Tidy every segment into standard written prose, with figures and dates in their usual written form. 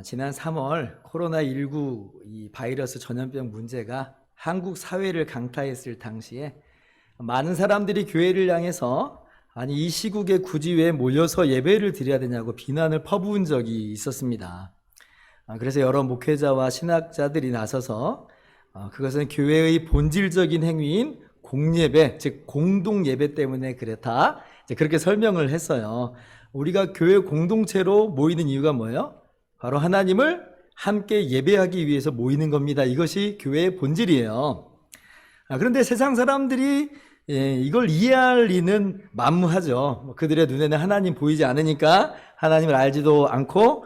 지난 3월 코로나19 이 바이러스 전염병 문제가 한국 사회를 강타했을 당시에 많은 사람들이 교회를 향해서 아니 이 시국에 굳이 왜 모여서 예배를 드려야 되냐고 비난을 퍼부은 적이 있었습니다. 그래서 여러 목회자와 신학자들이 나서서 그것은 교회의 본질적인 행위인 공예배, 즉 공동예배 때문에 그렇다. 그렇게 설명을 했어요. 우리가 교회 공동체로 모이는 이유가 뭐예요? 바로 하나님을 함께 예배하기 위해서 모이는 겁니다. 이것이 교회의 본질이에요. 그런데 세상 사람들이 이걸 이해할 리는 만무하죠. 그들의 눈에는 하나님 보이지 않으니까 하나님을 알지도 않고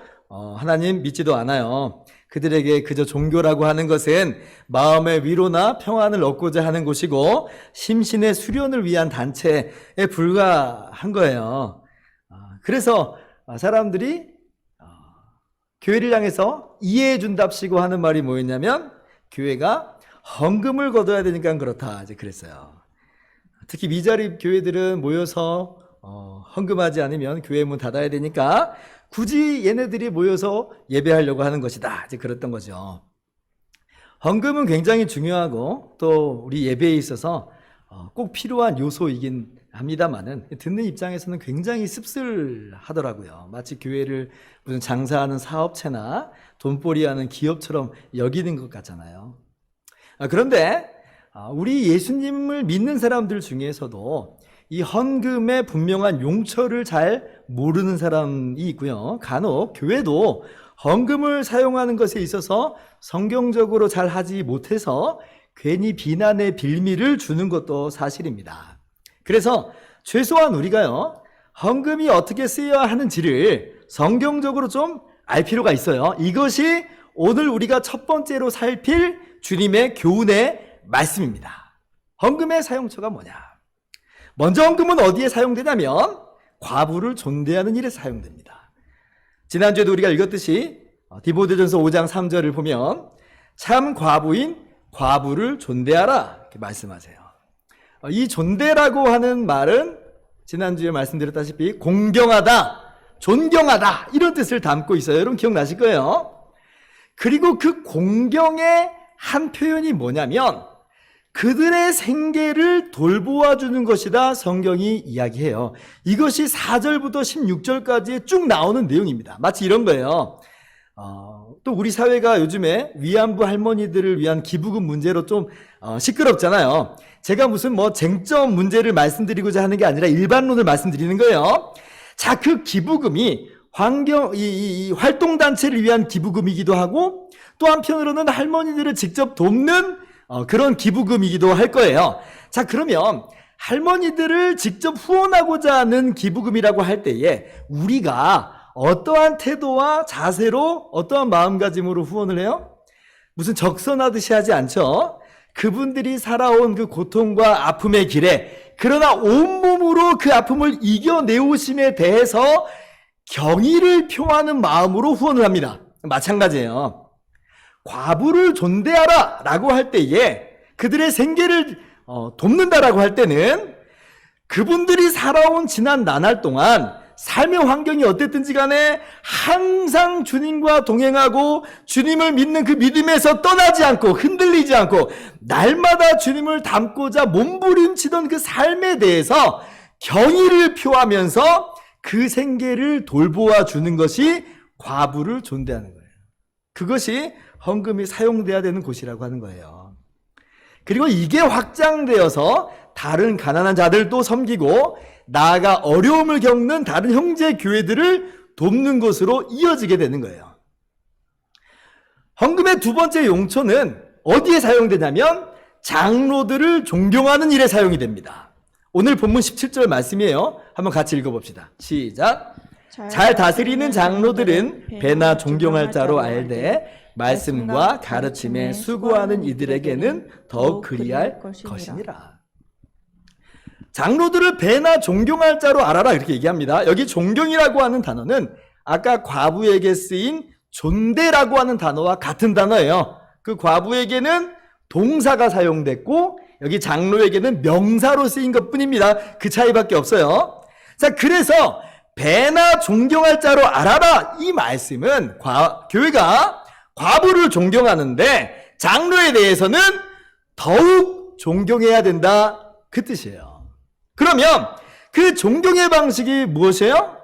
하나님 믿지도 않아요. 그들에게 그저 종교라고 하는 것은 마음의 위로나 평안을 얻고자 하는 곳이고 심신의 수련을 위한 단체에 불과한 거예요. 그래서 사람들이 교회를 향해서 이해해 준답시고 하는 말이 뭐였냐면 교회가 헌금을 거둬야 되니까 그렇다 이제 그랬어요. 특히 미자립 교회들은 모여서 헌금하지 않으면 교회 문 닫아야 되니까 굳이 얘네들이 모여서 예배하려고 하는 것이다 이제 그랬던 거죠. 헌금은 굉장히 중요하고 또 우리 예배에 있어서 꼭 필요한 요소이긴 합니다만은 듣는 입장에서는 굉장히 씁쓸하더라고요. 마치 교회를 무슨 장사하는 사업체나 돈벌이하는 기업처럼 여기는 것 같잖아요. 그런데 우리 예수님을 믿는 사람들 중에서도 이 헌금의 분명한 용처를 잘 모르는 사람이 있고요. 간혹 교회도 헌금을 사용하는 것에 있어서 성경적으로 잘 하지 못해서 괜히 비난의 빌미를 주는 것도 사실입니다. 그래서 최소한 우리가요, 헌금이 어떻게 쓰여야 하는지를 성경적으로 좀 알 필요가 있어요. 이것이 오늘 우리가 첫 번째로 살필 주님의 교훈의 말씀입니다. 헌금의 사용처가 뭐냐? 먼저 헌금은 어디에 사용되냐면 과부를 존대하는 일에 사용됩니다. 지난주에도 우리가 읽었듯이 디모데전서 5장 3절을 보면 참 과부인 과부를 존대하라 이렇게 말씀하세요. 이 존대라고 하는 말은 지난주에 말씀드렸다시피 공경하다, 존경하다 이런 뜻을 담고 있어요. 여러분 기억나실 거예요. 그리고 그 공경의 한 표현이 뭐냐면 그들의 생계를 돌보아 주는 것이다 성경이 이야기해요. 이것이 4절부터 16절까지 쭉 나오는 내용입니다. 마치 이런 거예요. 또 우리 사회가 요즘에 위안부 할머니들을 위한 기부금 문제로 좀 시끄럽잖아요. 제가 무슨 쟁점 문제를 말씀드리고자 하는 게 아니라 일반론을 말씀드리는 거예요. 자, 그 기부금이 이 활동단체를 위한 기부금이기도 하고 또 한편으로는 할머니들을 직접 돕는 그런 기부금이기도 할 거예요. 자, 그러면 할머니들을 직접 후원하고자 하는 기부금이라고 할 때에 우리가 어떠한 태도와 자세로 어떠한 마음가짐으로 후원을 해요? 무슨 적선하듯이 하지 않죠? 그분들이 살아온 그 고통과 아픔의 길에 그러나 온몸으로 그 아픔을 이겨내오심에 대해서 경의를 표하는 마음으로 후원을 합니다. 마찬가지예요. 과부를 존대하라 라고 할 때에 그들의 생계를 돕는다라고 할 때는 그분들이 살아온 지난 나날 동안 삶의 환경이 어땠든지 간에 항상 주님과 동행하고 주님을 믿는 그 믿음에서 떠나지 않고 흔들리지 않고 날마다 주님을 닮고자 몸부림치던 그 삶에 대해서 경의를 표하면서 그 생계를 돌보아 주는 것이 과부를 존대하는 거예요. 그것이 헌금이 사용돼야 되는 곳이라고 하는 거예요. 그리고 이게 확장되어서 다른 가난한 자들도 섬기고 나아가 어려움을 겪는 다른 형제 교회들을 돕는 것으로 이어지게 되는 거예요. 헌금의 두 번째 용처는 어디에 사용되냐면 장로들을 존경하는 일에 사용이 됩니다. 오늘 본문 17절 말씀이에요. 한번 같이 읽어봅시다. 시작. 잘 다스리는 장로들은 배나 존경할 자로 알되 말씀과 가르침에 수고하는 이들에게는 더욱 그리할 것이니라. 장로들을 배나 존경할 자로 알아라 이렇게 얘기합니다. 여기 존경이라고 하는 단어는 아까 과부에게 쓰인 존대라고 하는 단어와 같은 단어예요. 그 과부에게는 동사가 사용됐고 여기 장로에게는 명사로 쓰인 것뿐입니다. 그 차이밖에 없어요. 자, 그래서 배나 존경할 자로 알아라. 이 말씀은 교회가 과부를 존경하는데 장로에 대해서는 더욱 존경해야 된다, 그 뜻이에요. 그러면 그 존경의 방식이 무엇이에요?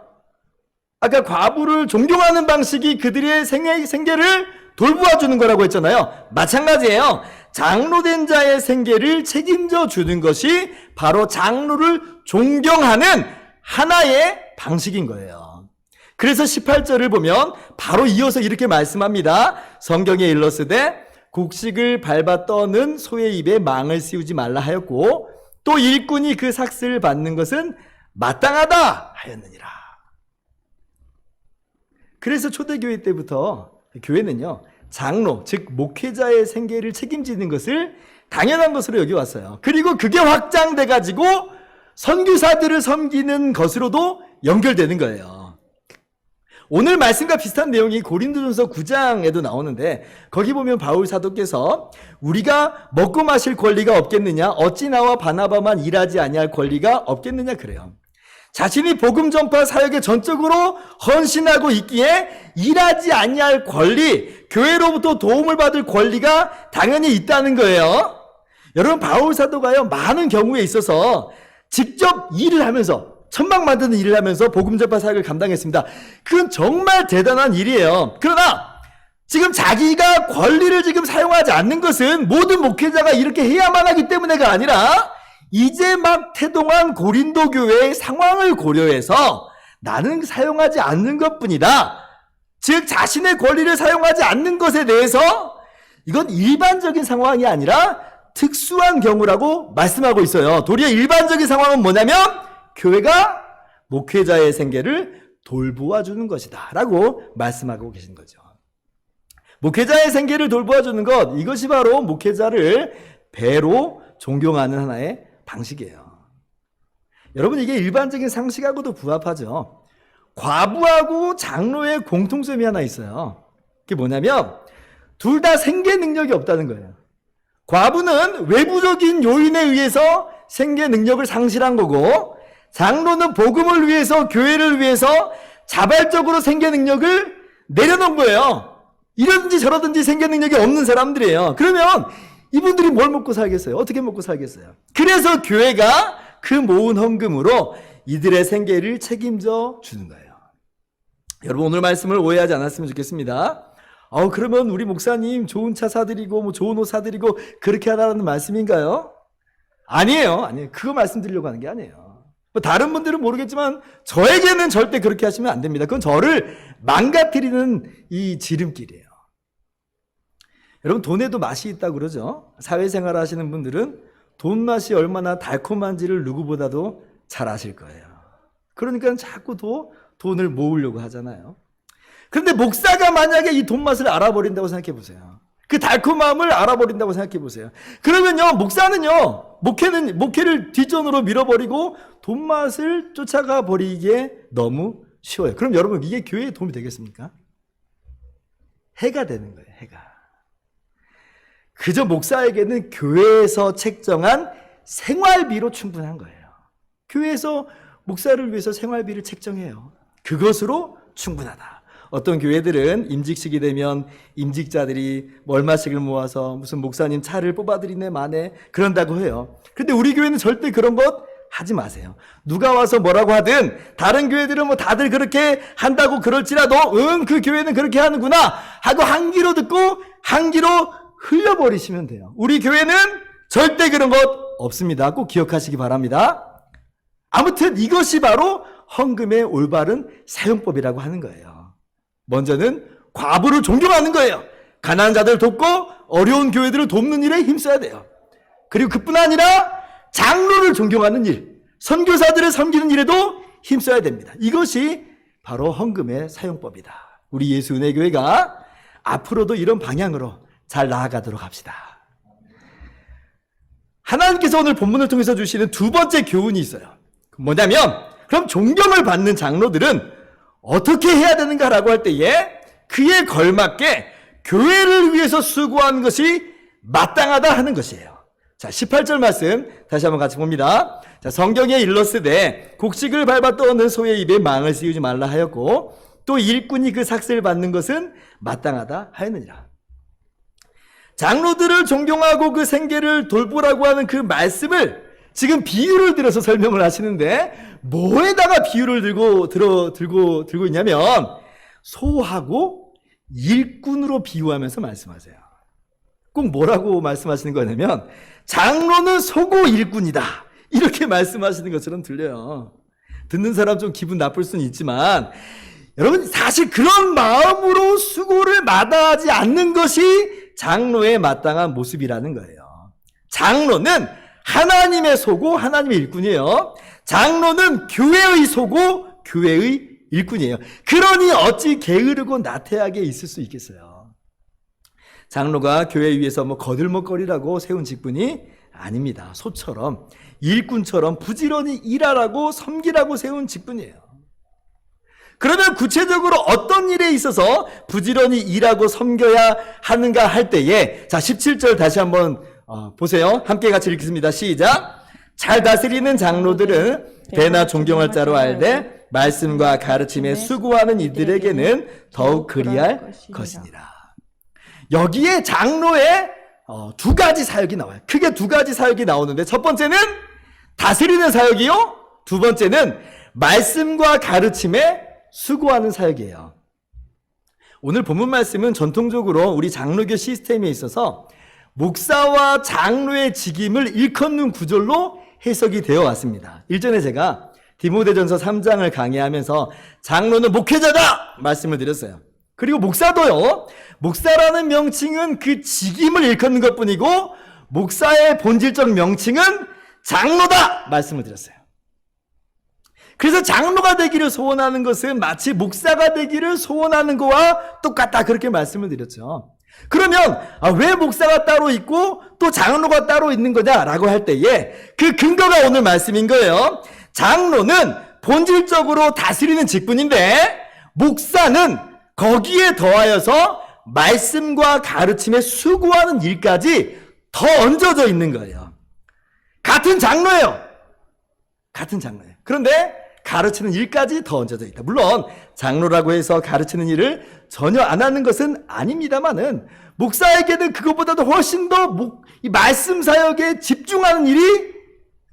아까 과부를 존경하는 방식이 그들의 생계를 돌보아 주는 거라고 했잖아요. 마찬가지예요. 장로된 자의 생계를 책임져 주는 것이 바로 장로를 존경하는 하나의 방식인 거예요. 그래서 18절을 보면 바로 이어서 이렇게 말씀합니다. 성경에 일렀으되 곡식을 밟아 떠는 소의 입에 망을 씌우지 말라 하였고 또 일꾼이 그 삭슬을 받는 것은 마땅하다 하였느니라. 그래서 초대교회 때부터 교회는요, 장로, 즉 목회자의 생계를 책임지는 것을 당연한 것으로 여겨왔어요. 그리고 그게 확장돼 가지고 선교사들을 섬기는 것으로도 연결되는 거예요. 오늘 말씀과 비슷한 내용이 고린도전서 9장에도 나오는데 거기 보면 바울 사도께서 우리가 먹고 마실 권리가 없겠느냐, 어찌 나와 바나바만 일하지 아니할 권리가 없겠느냐 그래요. 자신이 복음 전파 사역에 전적으로 헌신하고 있기에 일하지 아니할 권리, 교회로부터 도움을 받을 권리가 당연히 있다는 거예요. 여러분, 바울 사도가요, 많은 경우에 있어서 직접 일을 하면서, 천막 만드는 일을 하면서 복음 전파 사역을 감당했습니다. 그건 정말 대단한 일이에요. 그러나 지금 자기가 권리를 지금 사용하지 않는 것은 모든 목회자가 이렇게 해야만 하기 때문에가 아니라 이제 막 태동한 고린도 교회의 상황을 고려해서 나는 사용하지 않는 것뿐이다. 즉 자신의 권리를 사용하지 않는 것에 대해서 이건 일반적인 상황이 아니라 특수한 경우라고 말씀하고 있어요. 도리어 일반적인 상황은 뭐냐면 교회가 목회자의 생계를 돌보아 주는 것이다 라고 말씀하고 계신 거죠. 목회자의 생계를 돌보아 주는 것, 이것이 바로 목회자를 배로 존경하는 하나의 방식이에요. 여러분, 이게 일반적인 상식하고도 부합하죠. 과부하고 장로의 공통점이 하나 있어요. 그게 뭐냐면 둘 다 생계 능력이 없다는 거예요. 과부는 외부적인 요인에 의해서 생계 능력을 상실한 거고, 장로는 복음을 위해서, 교회를 위해서 자발적으로 생계 능력을 내려놓은 거예요. 이러든지 저러든지 생계 능력이 없는 사람들이에요. 그러면 이분들이 뭘 먹고 살겠어요? 어떻게 먹고 살겠어요? 그래서 교회가 그 모은 헌금으로 이들의 생계를 책임져 주는 거예요. 여러분, 오늘 말씀을 오해하지 않았으면 좋겠습니다. 그러면 우리 목사님 좋은 차 사드리고 뭐 좋은 옷 사드리고 그렇게 하라는 말씀인가요? 아니에요. 그거 말씀드리려고 하는 게 아니에요. 다른 분들은 모르겠지만 저에게는 절대 그렇게 하시면 안 됩니다. 그건 저를 망가뜨리는 이 지름길이에요. 여러분, 돈에도 맛이 있다고 그러죠. 사회생활 하시는 분들은 돈 맛이 얼마나 달콤한지를 누구보다도 잘 아실 거예요. 그러니까 자꾸 돈을 모으려고 하잖아요. 그런데 목사가 만약에 이 돈 맛을 알아버린다고 생각해 보세요. 그 달콤함을 알아버린다고 생각해 보세요. 그러면요, 목사는요, 목회를 뒷전으로 밀어버리고 돈 맛을 쫓아가 버리기에 너무 쉬워요. 그럼 여러분, 이게 교회에 도움이 되겠습니까? 해가 되는 거예요, 해가. 그저 목사에게는 교회에서 책정한 생활비로 충분한 거예요. 교회에서 목사를 위해서 생활비를 책정해요. 그것으로 충분하다. 어떤 교회들은 임직식이 되면 임직자들이 얼마씩을 모아서 무슨 목사님 차를 뽑아드리네 마네 그런다고 해요. 그런데 우리 교회는 절대 그런 것 하지 마세요. 누가 와서 뭐라고 하든 다른 교회들은 뭐 다들 그렇게 한다고 그럴지라도 그 교회는 그렇게 하는구나 하고 한 귀로 듣고 한 귀로 흘려버리시면 돼요. 우리 교회는 절대 그런 것 없습니다. 꼭 기억하시기 바랍니다. 아무튼 이것이 바로 헌금의 올바른 사용법이라고 하는 거예요. 먼저는 과부를 존경하는 거예요. 가난한 자들 돕고 어려운 교회들을 돕는 일에 힘써야 돼요. 그리고 그뿐 아니라 장로를 존경하는 일, 선교사들을 섬기는 일에도 힘써야 됩니다. 이것이 바로 헌금의 사용법이다. 우리 예수은혜교회가 앞으로도 이런 방향으로 잘 나아가도록 합시다. 하나님께서 오늘 본문을 통해서 주시는 두 번째 교훈이 있어요. 뭐냐면, 그럼 존경을 받는 장로들은 어떻게 해야 되는가라고 할 때에 그에 걸맞게 교회를 위해서 수고하는 것이 마땅하다 하는 것이에요. 자, 18절 말씀 다시 한번 같이 봅니다. 자, 성경에 일러스되 곡식을 밟아 떠오는 소의 입에 망을 씌우지 말라 하였고 또 일꾼이 그 삭슬을 받는 것은 마땅하다 하였느니라. 장로들을 존경하고 그 생계를 돌보라고 하는 그 말씀을 지금 비유를 들어서 설명을 하시는데 뭐에다가 비유를 들고 있냐면 소하고 일꾼으로 비유하면서 말씀하세요. 꼭 뭐라고 말씀하시는 거냐면 장로는 소고 일꾼이다 이렇게 말씀하시는 것처럼 들려요. 듣는 사람 좀 기분 나쁠 수는 있지만 여러분 사실 그런 마음으로 수고를 마다하지 않는 것이 장로의 마땅한 모습이라는 거예요. 장로는 하나님의 소고 하나님의 일꾼이에요. 장로는 교회의 소고 교회의 일꾼이에요. 그러니 어찌 게으르고 나태하게 있을 수 있겠어요. 장로가 교회 위에서 거들먹거리라고 세운 직분이 아닙니다. 소처럼 일꾼처럼 부지런히 일하라고 섬기라고 세운 직분이에요. 그러면 구체적으로 어떤 일에 있어서 부지런히 일하고 섬겨야 하는가 할 때에 자 17절 다시 한번 보세요. 함께 같이 읽겠습니다. 시작. 잘 다스리는 장로들은 대나 존경할 자로 알되 말씀과 가르침에 수고하는 이들에게는 더욱 그리할 것이니라. 여기에 장로의 두 가지 사역이 나와요. 크게 두 가지 사역이 나오는데 첫 번째는 다스리는 사역이요. 두 번째는 말씀과 가르침에 수고하는 사역이에요. 오늘 본문 말씀은 전통적으로 우리 장로교 시스템에 있어서 목사와 장로의 직임을 일컫는 구절로 해석이 되어 왔습니다. 일전에 제가 디모데전서 3장을 강의하면서 장로는 목회자다 말씀을 드렸어요. 그리고 목사도요. 목사라는 명칭은 그 직임을 일컫는 것뿐이고 목사의 본질적 명칭은 장로다 말씀을 드렸어요. 그래서 장로가 되기를 소원하는 것은 마치 목사가 되기를 소원하는 거와 똑같다 그렇게 말씀을 드렸죠. 그러면 왜 목사가 따로 있고 또 장로가 따로 있는 거냐라고 할 때에 그 근거가 오늘 말씀인 거예요. 장로는 본질적으로 다스리는 직분인데 목사는 거기에 더하여서 말씀과 가르침에 수고하는 일까지 더 얹어져 있는 거예요. 같은 장로예요. 같은 장로예요. 그런데 가르치는 일까지 더 얹어져 있다. 물론 장로라고 해서 가르치는 일을 전혀 안 하는 것은 아닙니다만은 목사에게는 그것보다도 훨씬 더 이 말씀 사역에 집중하는 일이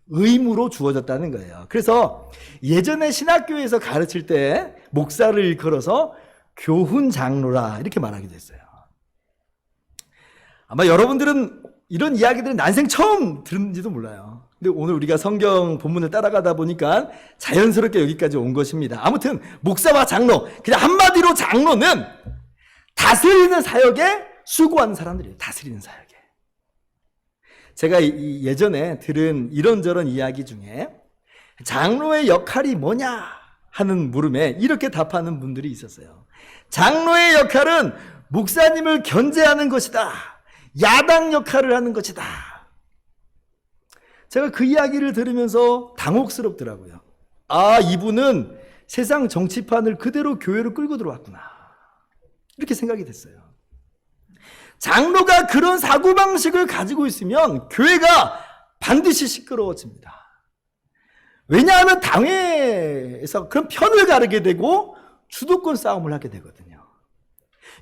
의무로 주어졌다는 거예요. 그래서 예전에 신학교에서 가르칠 때 목사를 일컬어서 교훈 장로라 이렇게 말하기도 했어요. 아마 여러분들은 이런 이야기들은 난생 처음 들은지도 몰라요. 근데 오늘 우리가 성경 본문을 따라가다 보니까 자연스럽게 여기까지 온 것입니다. 아무튼 목사와 장로, 그냥 한마디로 장로는 다스리는 사역에 수고하는 사람들이에요. 다스리는 사역에. 제가 예전에 들은 이런저런 이야기 중에 장로의 역할이 뭐냐 하는 물음에 이렇게 답하는 분들이 있었어요. 장로의 역할은 목사님을 견제하는 것이다. 야당 역할을 하는 것이다. 제가 그 이야기를 들으면서 당혹스럽더라고요. 이분은 세상 정치판을 그대로 교회로 끌고 들어왔구나. 이렇게 생각이 됐어요. 장로가 그런 사고방식을 가지고 있으면 교회가 반드시 시끄러워집니다. 왜냐하면 당회에서 그런 편을 가르게 되고 주도권 싸움을 하게 되거든요.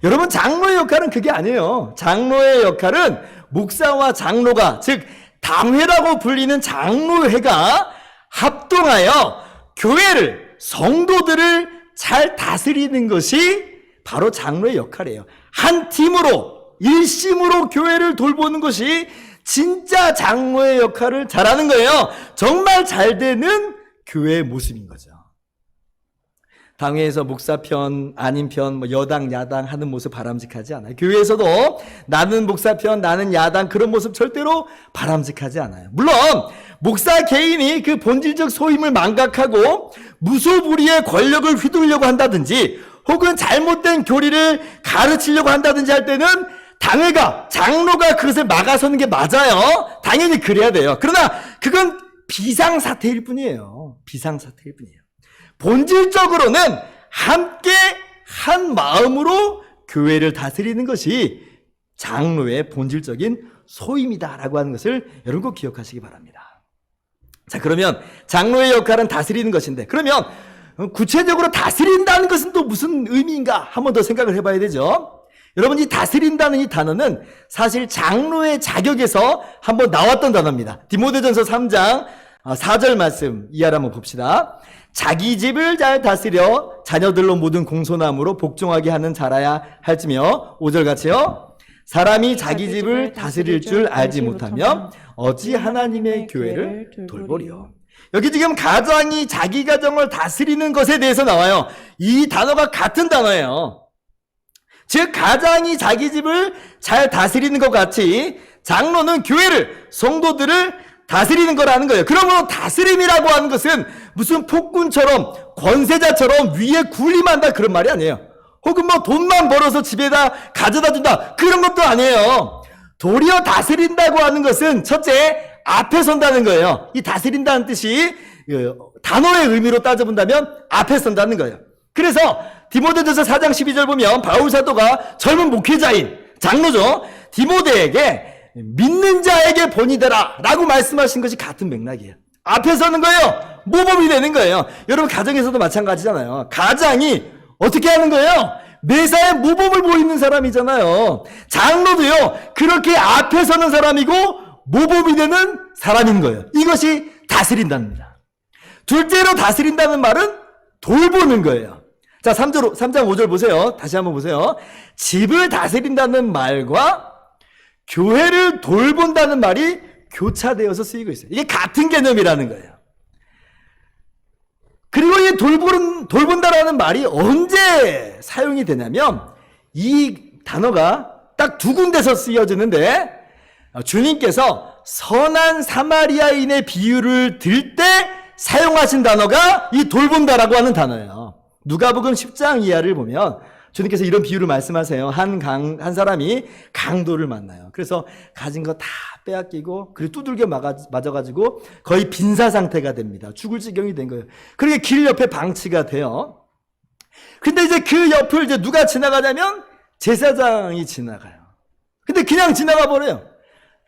여러분, 장로의 역할은 그게 아니에요. 장로의 역할은 목사와 장로가, 즉 당회라고 불리는 장로회가 합동하여 교회를, 성도들을 잘 다스리는 것이 바로 장로의 역할이에요. 한 팀으로 일심으로 교회를 돌보는 것이 진짜 장로의 역할을 잘하는 거예요. 정말 잘 되는 교회의 모습인 거죠. 당회에서 목사 편, 아닌 편, 여당, 야당 하는 모습 바람직하지 않아요. 교회에서도 나는 목사 편, 나는 야당 그런 모습 절대로 바람직하지 않아요. 물론 목사 개인이 그 본질적 소임을 망각하고 무소불위의 권력을 휘두르려고 한다든지 혹은 잘못된 교리를 가르치려고 한다든지 할 때는 당회가, 장로가 그것을 막아서는 게 맞아요. 당연히 그래야 돼요. 그러나 그건 비상사태일 뿐이에요. 비상사태일 뿐이에요. 본질적으로는 함께 한 마음으로 교회를 다스리는 것이 장로의 본질적인 소임이다라고 하는 것을 여러분 꼭 기억하시기 바랍니다. 자, 그러면 장로의 역할은 다스리는 것인데, 그러면 구체적으로 다스린다는 것은 또 무슨 의미인가 한번 더 생각을 해봐야 되죠. 여러분, 이 다스린다는 이 단어는 사실 장로의 자격에서 한번 나왔던 단어입니다. 디모데전서 3장 4절 말씀 이하를 한번 봅시다. 자기 집을 잘 다스려 자녀들로 모든 공손함으로 복종하게 하는 자라야 할지며, 5절 같이요. 사람이 자기 집을 다스릴 줄 알지 못하며 어찌 하나님의 교회를 돌보리요. 여기 지금 가장이 자기 가정을 다스리는 것에 대해서 나와요. 이 단어가 같은 단어예요. 즉, 가장이 자기 집을 잘 다스리는 것 같이 장로는 교회를, 성도들을 다스리는 거라는 거예요. 그러므로 다스림이라고 하는 것은 무슨 폭군처럼, 권세자처럼 위에 군림한다 그런 말이 아니에요. 혹은 뭐 돈만 벌어서 집에다 가져다 준다 그런 것도 아니에요. 도리어 다스린다고 하는 것은 첫째, 앞에 선다는 거예요. 이 다스린다는 뜻이 단어의 의미로 따져본다면 앞에 선다는 거예요. 그래서 디모데전서 4장 12절 보면 바울 사도가 젊은 목회자인 장로죠, 디모데에게 믿는 자에게 본이 되라 라고 말씀하신 것이 같은 맥락이에요. 앞에 서는 거예요. 모범이 되는 거예요. 여러분, 가정에서도 마찬가지잖아요. 가장이 어떻게 하는 거예요? 매사에 모범을 보이는 사람이잖아요. 장로도요, 그렇게 앞에 서는 사람이고 모범이 되는 사람인 거예요. 이것이 다스린다는 겁니다. 둘째로 다스린다는 말은 돌보는 거예요. 자, 3장 5절 보세요. 다시 한번 보세요. 집을 다스린다는 말과 교회를 돌본다는 말이 교차되어서 쓰이고 있어요. 이게 같은 개념이라는 거예요. 그리고 이 돌본다라는 말이 언제 사용이 되냐면, 이 단어가 딱 두 군데서 쓰여지는데, 주님께서 선한 사마리아인의 비유를 들 때 사용하신 단어가 이 돌본다라고 하는 단어예요. 누가복음 10장 이하를 보면 주님께서 이런 비유를 말씀하세요. 한 사람이 강도를 만나요. 그래서 가진 거 다 빼앗기고, 그리고 두들겨 맞아가지고 거의 빈사 상태가 됩니다. 죽을 지경이 된 거예요. 그렇게 길 옆에 방치가 돼요. 근데 이제 그 옆을 이제 누가 지나가냐면 제사장이 지나가요. 근데 그냥 지나가 버려요.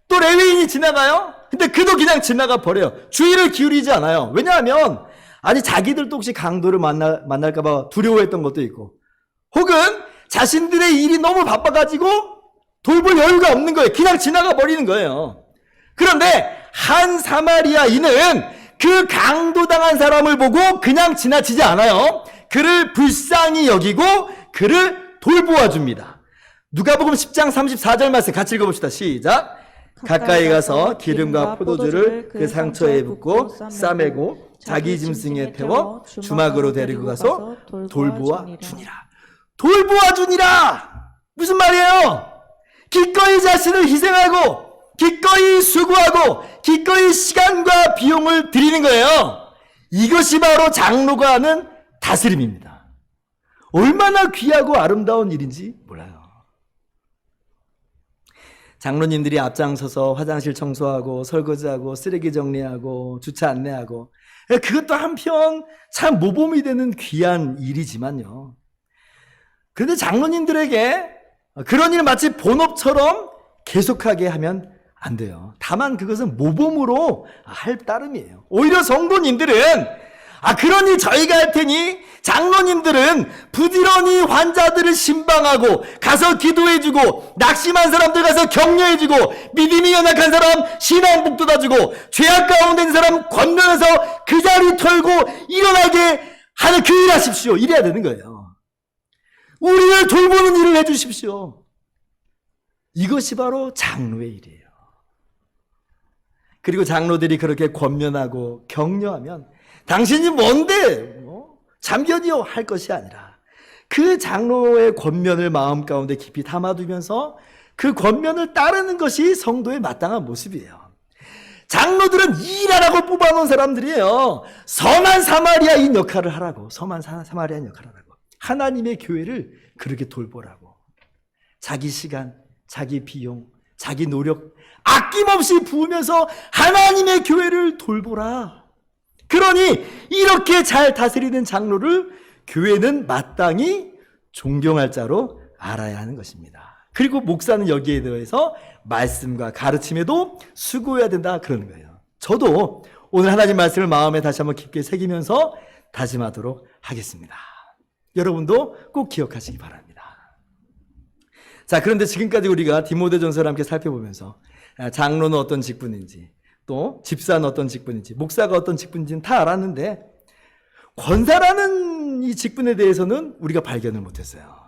또 레위인이 지나가요. 근데 그도 그냥 지나가 버려요. 주의를 기울이지 않아요. 왜냐하면 아니, 자기들도 혹시 강도를 만날까봐 두려워했던 것도 있고, 혹은 자신들의 일이 너무 바빠가지고 돌볼 여유가 없는 거예요. 그냥 지나가 버리는 거예요. 그런데 한 사마리아인은 그 강도당한 사람을 보고 그냥 지나치지 않아요. 그를 불쌍히 여기고 그를 돌보아 줍니다. 누가복음 10장 34절 말씀 같이 읽어봅시다. 시작. 가까이 가서 기름과 포도주를 그 상처에 붓고 싸매고 자기 짐승에 태워 주막으로 데리고 가서 돌보아 주니라. 돌보아 주니라. 무슨 말이에요? 기꺼이 자신을 희생하고 기꺼이 수고하고 기꺼이 시간과 비용을 들이는 거예요. 이것이 바로 장로가 하는 다스림입니다. 얼마나 귀하고 아름다운 일인지 몰라요. 장로님들이 앞장서서 화장실 청소하고 설거지하고 쓰레기 정리하고 주차 안내하고, 그것도 한편 참 모범이 되는 귀한 일이지만요. 그런데 장로님들에게 그런 일 마치 본업처럼 계속하게 하면 안 돼요. 다만 그것은 모범으로 할 따름이에요. 오히려 성도님들은 그런 일 저희가 할 테니 장로님들은 부지런히 환자들을 신방하고 가서 기도해주고, 낙심한 사람들 가서 격려해주고, 믿음이 연약한 사람 신앙 북돋아주고, 죄악 가운데 있는 사람 건너서 그 자리 털고 일어나게 하는 그 일 하십시오. 이래야 되는 거예요. 우리를 돌보는 일을 해주십시오. 이것이 바로 장로의 일이에요. 그리고 장로들이 그렇게 권면하고 격려하면 당신이 뭔데 참견이요 할 것이 아니라, 그 장로의 권면을 마음 가운데 깊이 담아두면서 그 권면을 따르는 것이 성도의 마땅한 모습이에요. 장로들은 일하라고 뽑아놓은 사람들이에요. 선한 사마리아인 역할을 하라고. 선한 사마리아인 역할을 하라고. 하나님의 교회를 그렇게 돌보라고. 자기 시간, 자기 비용, 자기 노력 아낌없이 부으면서 하나님의 교회를 돌보라. 그러니 이렇게 잘 다스리는 장로를 교회는 마땅히 존경할 자로 알아야 하는 것입니다. 그리고 목사는 여기에 대해서 말씀과 가르침에도 수고해야 된다 그러는 거예요. 저도 오늘 하나님 말씀을 마음에 다시 한번 깊게 새기면서 다짐하도록 하겠습니다. 여러분도 꼭 기억하시기 바랍니다. 자, 그런데 지금까지 우리가 디모데전서를 함께 살펴보면서 장로는 어떤 직분인지, 또 집사는 어떤 직분인지, 목사가 어떤 직분인지는 다 알았는데 권사라는 이 직분에 대해서는 우리가 발견을 못했어요.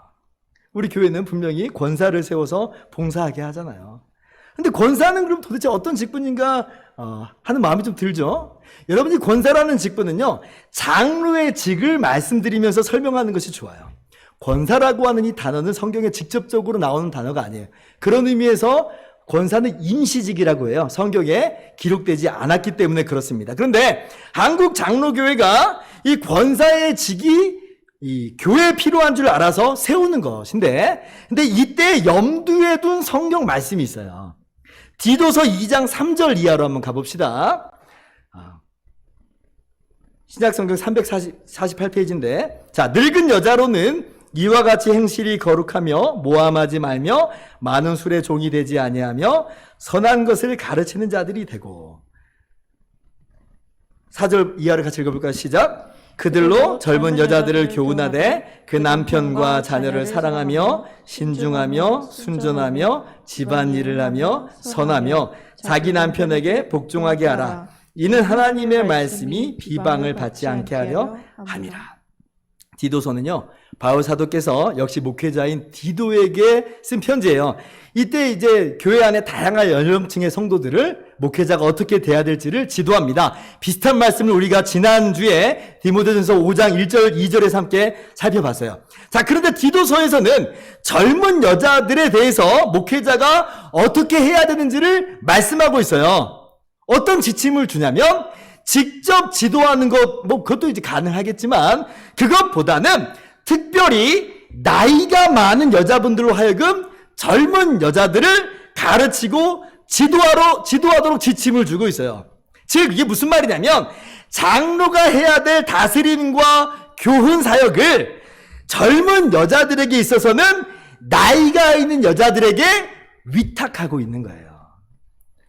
우리 교회는 분명히 권사를 세워서 봉사하게 하잖아요. 근데 권사는 그럼 도대체 어떤 직분인가 하는 마음이 좀 들죠. 여러분이 권사라는 직분은요, 장로의 직을 말씀드리면서 설명하는 것이 좋아요. 권사라고 하는 이 단어는 성경에 직접적으로 나오는 단어가 아니에요. 그런 의미에서 권사는 임시직이라고 해요. 성경에 기록되지 않았기 때문에 그렇습니다. 그런데 한국 장로교회가 이 권사의 직이 이 교회에 필요한 줄 알아서 세우는 것인데, 근데 이때 염두에 둔 성경 말씀이 있어요. 디도서 2장 3절 이하로 한번 가봅시다. 신약성경 348페이지인데, 자, 늙은 여자로는 이와 같이 행실이 거룩하며 모함하지 말며 많은 술의 종이 되지 아니하며 선한 것을 가르치는 자들이 되고. 4절 이하를 같이 읽어볼까요? 시작. 그들로 젊은 여자들을 교훈하되 그 남편과 자녀를 사랑하며 신중하며 순전하며 집안일을 하며 선하며 자기 남편에게 복종하게 하라. 이는 하나님의 말씀이 비방을 받지 않게 하려 함이라. 디도서는요, 바울 사도께서 역시 목회자인 디도에게 쓴 편지예요. 이때 이제 교회 안에 다양한 연령층의 성도들을 목회자가 어떻게 대해야 될지를 지도합니다. 비슷한 말씀을 우리가 지난주에 디모데전서 5장 1절 2절에서 함께 살펴봤어요. 자, 그런데 디도서에서는 젊은 여자들에 대해서 목회자가 어떻게 해야 되는지를 말씀하고 있어요. 어떤 지침을 주냐면, 직접 지도하는 것, 그것도 이제 가능하겠지만, 그것보다는 특별히 나이가 많은 여자분들로 하여금 젊은 여자들을 가르치고 지도하도록 지침을 주고 있어요. 즉, 이게 무슨 말이냐면, 장로가 해야 될 다스림과 교훈 사역을 젊은 여자들에게 있어서는 나이가 있는 여자들에게 위탁하고 있는 거예요.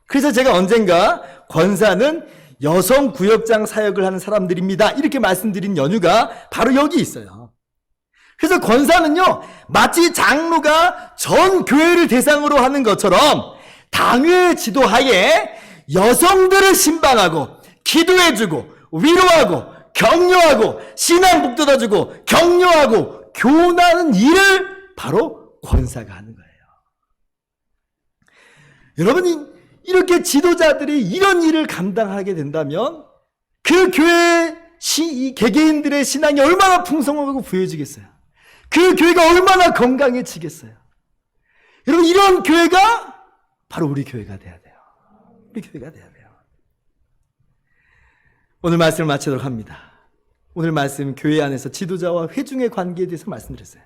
그래서 제가 언젠가 권사는 여성 구역장 사역을 하는 사람들입니다, 이렇게 말씀드린 연유가 바로 여기 있어요. 그래서 권사는요, 마치 장로가 전 교회를 대상으로 하는 것처럼 당회 지도하에 여성들을 신방하고 기도해주고 위로하고 격려하고 신앙 북돋아주고 격려하고 교훈하는 일을 바로 권사가 하는 거예요. 여러분이 이렇게 지도자들이 이런 일을 감당하게 된다면 그 교회 이 개개인들의 신앙이 얼마나 풍성하고 부여지겠어요. 그 교회가 얼마나 건강해지겠어요. 여러분, 이런 교회가 바로 우리 교회가 돼야 돼요. 우리 교회가 돼야 돼요. 오늘 말씀을 마치도록 합니다. 오늘 말씀, 교회 안에서 지도자와 회중의 관계에 대해서 말씀드렸어요.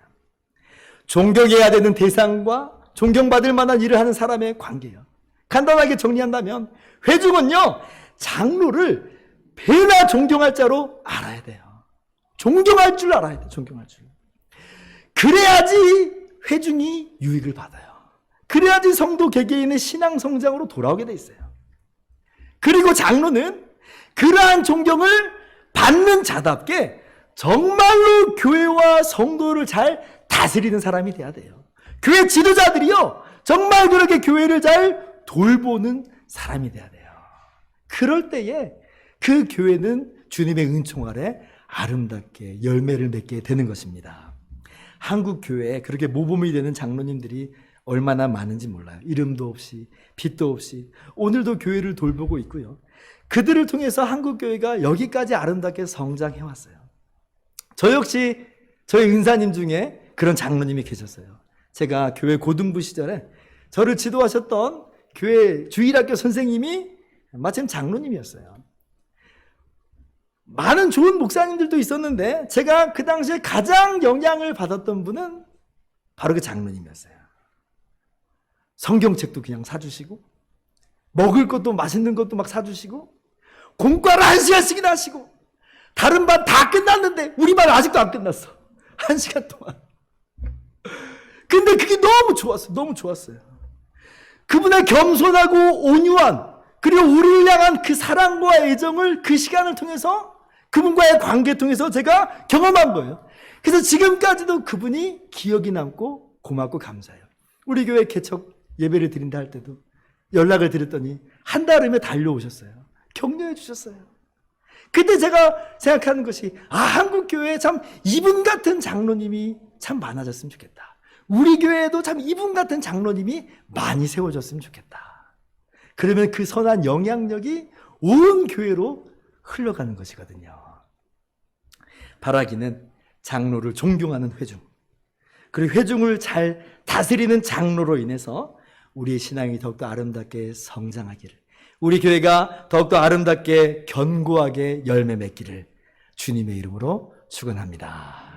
존경해야 되는 대상과 존경받을 만한 일을 하는 사람의 관계예요. 간단하게 정리한다면 회중은요, 장로를 배나 존경할 자로 알아야 돼요. 존경할 줄 알아야 돼요. 존경할 줄. 그래야지 회중이 유익을 받아요. 그래야지 성도 개개인의 신앙 성장으로 돌아오게 돼 있어요. 그리고 장로는 그러한 존경을 받는 자답게 정말로 교회와 성도를 잘 다스리는 사람이 돼야 돼요. 교회 지도자들이요, 정말 그렇게 교회를 잘 돌보는 사람이 돼야 돼요. 그럴 때에 그 교회는 주님의 은총 아래 아름답게 열매를 맺게 되는 것입니다. 한국 교회에 그렇게 모범이 되는 장로님들이 얼마나 많은지 몰라요. 이름도 없이 빛도 없이 오늘도 교회를 돌보고 있고요. 그들을 통해서 한국 교회가 여기까지 아름답게 성장해 왔어요. 저 역시 저희 은사님 중에 그런 장로님이 계셨어요. 제가 교회 고등부 시절에 저를 지도하셨던 교회 주일학교 선생님이 마침 장로님이었어요. 많은 좋은 목사님들도 있었는데 제가 그 당시에 가장 영향을 받았던 분은 바로 그 장로님이었어요. 성경책도 그냥 사주시고 먹을 것도 맛있는 것도 막 사주시고 공과를 1시간씩이나 하시고 다른 반 다 끝났는데 우리 반 아직도 안 끝났어. 1시간 동안. 근데 그게 너무 좋았어요. 너무 좋았어요. 그분의 겸손하고 온유한, 그리고 우리를 향한 그 사랑과 애정을 그 시간을 통해서, 그분과의 관계 통해서 제가 경험한 거예요. 그래서 지금까지도 그분이 기억이 남고 고맙고 감사해요. 우리 교회 개척 예배를 드린다 할 때도 연락을 드렸더니 한 달 후에 달려오셨어요. 격려해 주셨어요. 그때 제가 생각하는 것이, 한국 교회에 참 이분 같은 장로님이 참 많아졌으면 좋겠다. 우리 교회에도 참 이분 같은 장로님이 많이 세워졌으면 좋겠다. 그러면 그 선한 영향력이 온 교회로 흘러가는 것이거든요. 바라기는 장로를 존경하는 회중, 그리고 회중을 잘 다스리는 장로로 인해서 우리의 신앙이 더욱더 아름답게 성장하기를, 우리 교회가 더욱더 아름답게 견고하게 열매 맺기를 주님의 이름으로 축원합니다.